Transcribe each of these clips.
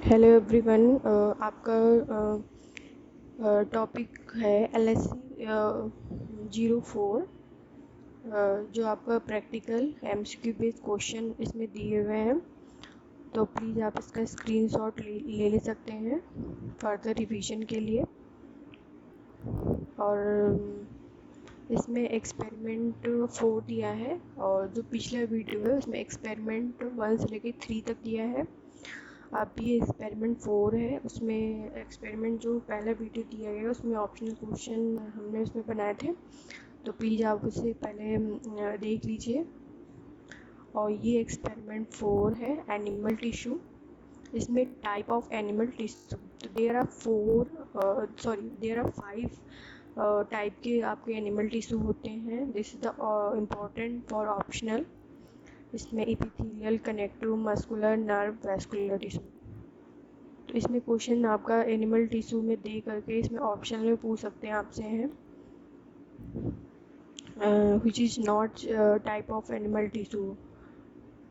Hello everyone. आपका topic है LSC 04, जो आपका प्रैक्टिकल MCQ बेस्ड क्वेश्चन इसमें दिए हुए हैं। तो प्लीज़ आप इसका स्क्रीनशॉट ले सकते हैं फर्दर रिवीजन के लिए। और इसमें एक्सपेरिमेंट 4 दिया है, और जो पिछला वीडियो है उसमें एक्सपेरिमेंट 1 से लेकर 3 तक दिया है। अब ये एक्सपेरिमेंट 4 है। उसमें एक्सपेरिमेंट जो पहला वीडियो दिया गया उसमें ऑप्शनल क्वेश्चन हमने उसमें बनाए थे, तो प्लीज़ आप उसे पहले देख लीजिए। और ये एक्सपेरिमेंट 4 है एनिमल टिश्यू। इसमें टाइप ऑफ एनिमल टिश्यू, तो देयर आर 5 टाइप के आपके एनिमल टिश्यू होते हैं। This is the important for optional. इसमें epithelial, connective, muscular, nerve, vascular tissue. तो इसमें क्वेश्चन आपका एनिमल टिश्यू में दे करके इसमें ऑप्शन में पूछ सकते हैं आपसे हैं which is not type of animal tissue.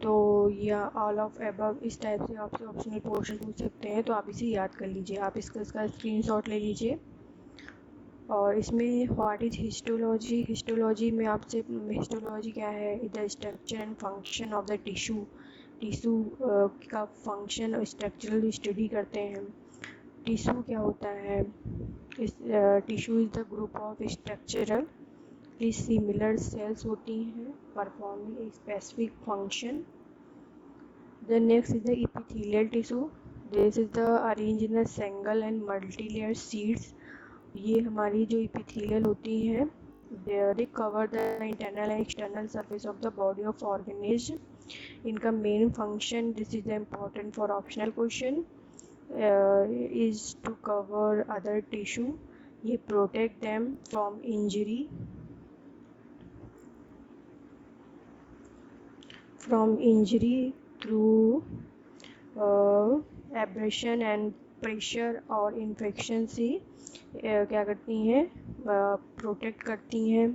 तो या ऑल ऑफ एबव, इस टाइप से आपसे ऑप्शनल पोर्शन पूछ सकते हैं। तो आप इसे याद कर लीजिए, आप इसका स्क्रीनशॉट ले लीजिए। और इसमें व्हाट इज हिस्टोलॉजी। हिस्टोलॉजी में आपसे हिस्टोलॉजी क्या है, the structure and function of the tissue. Tissue का फंक्शन और स्ट्रक्चरल स्टडी करते हैं। टिश्यू क्या होता है, इस tissue is the group of structural similar sales होती हैं performing a specific function. The next is the epithelial tissue. This is the arrange in the single and multi layer seeds. ये हमारी जो इपिथेलियल होती हैं, they cover the internal and external surface of the body of organism. इनका main function, this is the important for optional question, is to cover other tissue. ये protect them from injury through abrasion and pressure और infection से क्या करती हैं, protect करती हैं,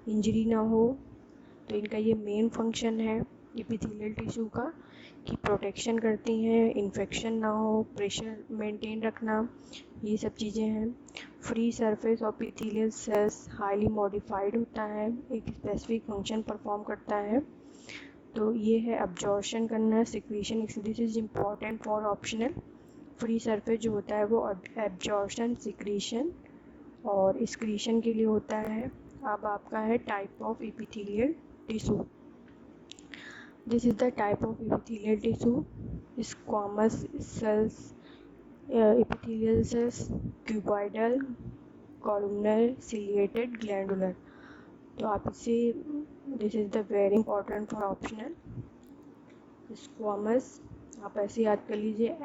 injury ना हो। तो इनका ये मेन फंक्शन है इपिथेलियल टिश्यू का, कि प्रोटेक्शन करती हैं, इन्फेक्शन ना हो, प्रेशर मेंटेन रखना, ये सब चीज़ें हैं। Free surface of epithelial cells highly modified होता है, एक स्पेसिफिक फंक्शन परफॉर्म करता है। तो ये है अब्जॉर्शन करना, secretion, this is important for optional. Free surface जो होता है वो एब्जॉर्शन, सिक्रीशन और एक्सक्रीशन के लिए होता है। अब आपका है type of epithelial tissue. This is the type of epithelial tissue: squamous cells, epithelial cells, cuboidal, columnar, ciliated, glandular. तो आप इसे, this is the very important for optional. Squamous आप ऐसे याद कर लीजिए,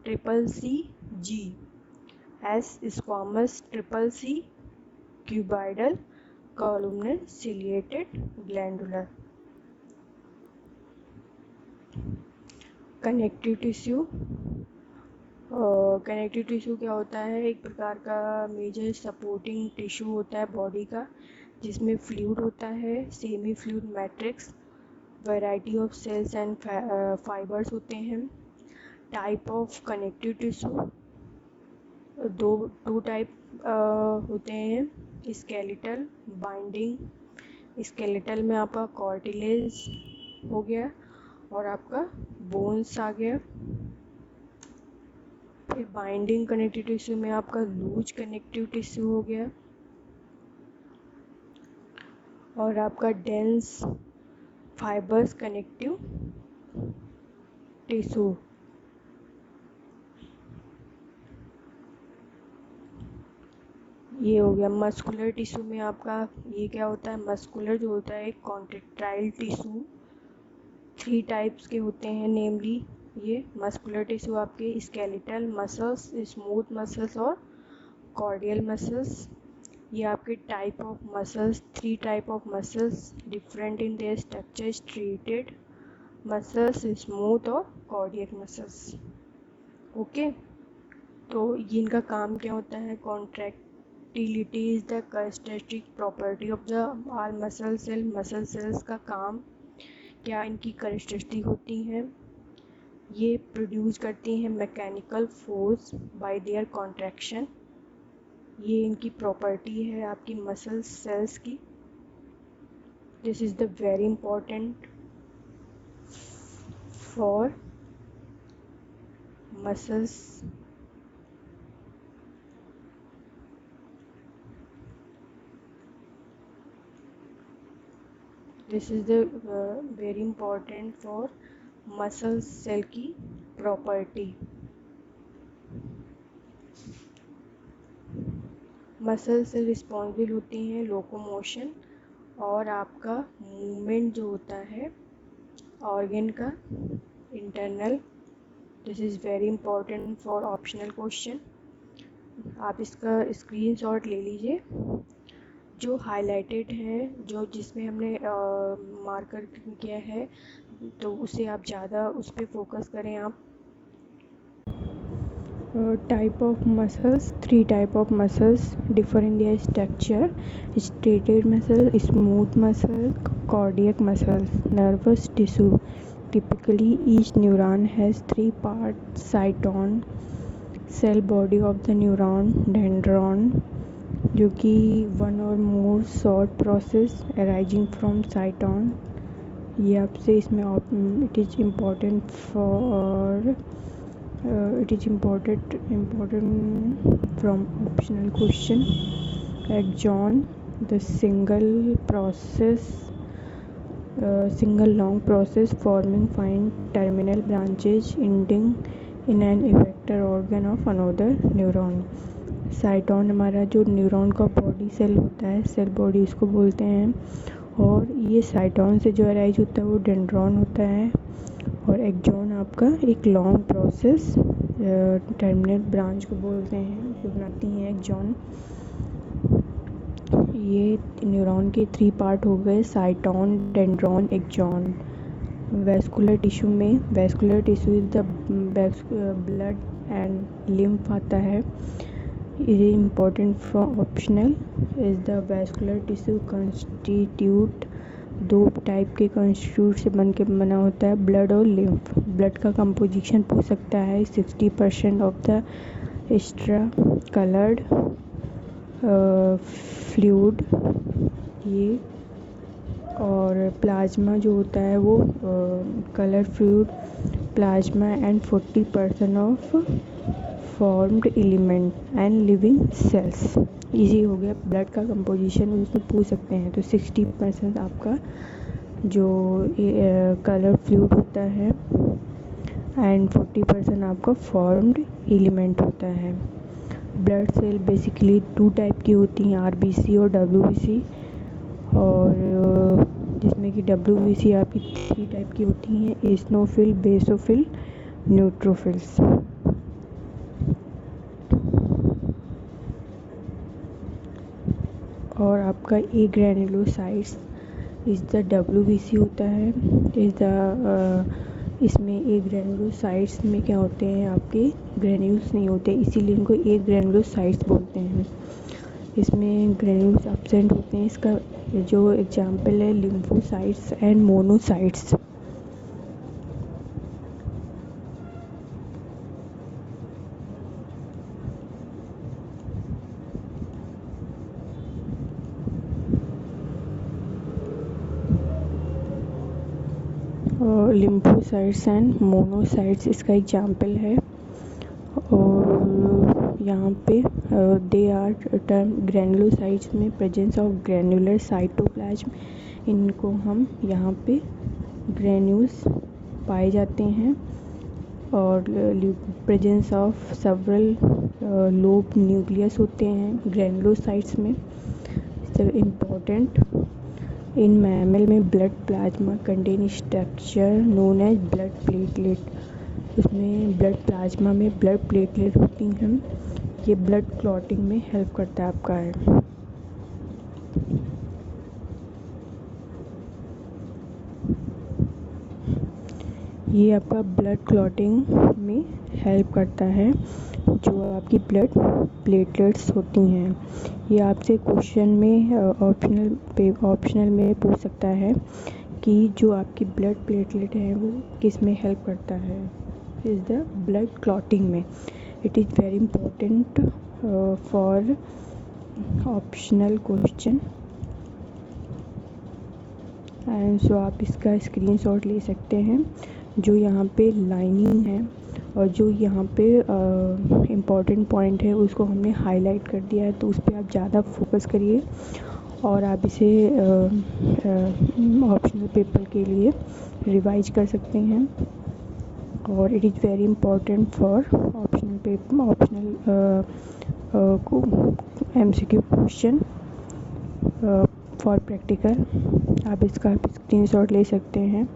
SCCG, S squamous, CCC, cuboidal, columnar, ciliated, glandular. Connective tissue. Connective tissue क्या होता है, एक प्रकार का मेजर सपोर्टिंग टिश्यू होता है बॉडी का, जिसमें फ्लूइड होता है, semi fluid matrix, variety of cells and fibres होते हैं। Type of connective tissue, two type होते हैं, स्केलेटल, बाइंडिंग। स्केलेटल में आपका कॉर्टिलेज हो गया और आपका बोन्स आ गया। फिर बाइंडिंग कनेक्टिव टिश्यू में आपका लूज कनेक्टिव टिश्यू हो गया, और आपका डेंस फाइबर्स कनेक्टिव टिश्यू। ये हो गया। मस्कुलर टिश्यू में आपका ये क्या होता है, मस्कुलर जो होता है कॉन्ट्रैक्टाइल टिश्यू। 3 टाइप्स के होते हैं, नेमली ये मस्कुलर टिश्यू आपके स्केलेटल मसल्स, स्मूथ मसल्स और कॉर्डियल मसल्स। ये आपके type of muscles, 3 type of muscles, different in their structure, striated muscles, smooth और कॉर्डियल मसल्स। ओके, तो ये इनका काम क्या होता है, contractility is the characteristic property of the all muscle cell. Muscle cells का काम क्या, इनकी कैरेक्टरिस्टिक होती हैं। ये प्रोड्यूस करती हैं mechanical force by their contraction. ये इनकी प्रॉपर्टी है आपकी मसल सेल्स की। This is the very important for muscles. This is the very important for muscle cell की प्रॉपर्टी। मसल से रिस्पॉन्सिबल होती हैं लोकोमोशन और आपका मूवमेंट जो होता है ऑर्गन का internal. This is very important for optional question. आप इसका स्क्रीनशॉट ले लीजिए। जो हाईलाइटेड है, जो जिसमें हमने मार्कर किया है, तो उसे आप ज़्यादा उस पर फोकस करें आप। Type of muscles, 3 type of muscles differ in their structure: striated muscle, smooth muscle, cardiac muscles. Nervous tissue: typically each neuron has 3 parts: cyton, cell body of the neuron, dendron, जो कि one or more short process arising from cyton। ये आपसे इसमें it is important from optional question. Axon, the single long process forming fine terminal branches ending in an effector organ of another neuron. साइटोन हमारा जो neuron का body cell होता है, cell body इसको बोलते हैं, और ये साइटोन से जो अराइज होता है वो डेंड्रॉन होता है। और एक्सॉन आपका एक लॉन्ग प्रोसेस टर्मिनल ब्रांच को बोलते हैं जो बनाती हैं एक्सॉन। ये न्यूरॉन के 3 पार्ट हो गए: cyton, dendron, axon. Vascular tissue में, vascular tissue is the blood and lymph आता है। Is important from optional. Is the vascular tissue constitute, 2 type के कंस्टिट्यूट से बना होता है, ब्लड और लिम्फ। ब्लड का कंपोजिशन पूछ सकता है: 60% of the extra coloured fluid, ये। और प्लाज्मा जो होता है वो colour fluid plasma and 40% of formed element and living cells. Easy हो गया, ब्लड का कंपोजिशन उसमें पूछ सकते हैं। तो 60% आपका जो कलर फ्लूइड होता है एंड 40% आपका फॉर्म्ड एलिमेंट होता है। ब्लड सेल बेसिकली 2 टाइप की होती हैं, आरबीसी और डब्ल्यूबीसी, और जिसमें कि डब्ल्यूबीसी आपकी 3 टाइप की होती हैं: एसिनोफिल, बेसोफिल, न्यूट्रोफिल्स। और आपका ए ग्रैन्युलोसाइट्स इज़ द डब्ल्यूबीसी होता है। इसमें ए ग्रैन्युलोसाइट्स में क्या होते हैं, आपके ग्रैन्यूल्स नहीं होते, इसीलिए इनको ए ग्रैन्युलोसाइट्स बोलते हैं। इसमें ग्रैन्यूल्स एब्सेंट होते हैं। इसका जो एग्जाम्पल है lymphocytes and monocytes. Lymphocytes and monocytes इसका एग्जाम्पल है। और यहाँ पे दे आर टर्म ग्रैन्युलोसाइट्स में प्रेजेंस ऑफ ग्रैन्युलर साइटोप्लाज्म। इनको हम यहाँ पे ग्रैन्यूल्स पाए जाते हैं। और presence of several lobe nucleus होते हैं ग्रैन्युलोसाइट्स में। इम्पोर्टेंट इन मैमल में blood plasma contain structure known as blood platelet. उसमें ब्लड प्लाज्मा में ब्लड प्लेटलेट होती हैं, ये ब्लड क्लॉटिंग में हेल्प करता है आपका है। ये आपका ब्लड क्लॉटिंग में हेल्प करता है, जो आपकी ब्लड प्लेटलेट्स होती हैं। ये आपसे क्वेश्चन में ऑप्शनल में पूछ सकता है कि जो आपकी ब्लड प्लेटलेट है वो किस में हेल्प करता है। इज़ द ब्लड क्लॉटिंग में. It is very important for optional question. And so आप इसका स्क्रीनशॉट ले सकते हैं. जो यहाँ पे लाइनिंग है और जो यहाँ पे इम्पॉर्टेंट पॉइंट है उसको हमने हाईलाइट कर दिया है, तो उस पर आप ज़्यादा फोकस करिए और आप इसे ऑप्शनल पेपर के लिए रिवाइज कर सकते हैं. और it is very important for optional paper, optional MCQ question for practical. आप इसका स्क्रीनशॉट ले सकते हैं.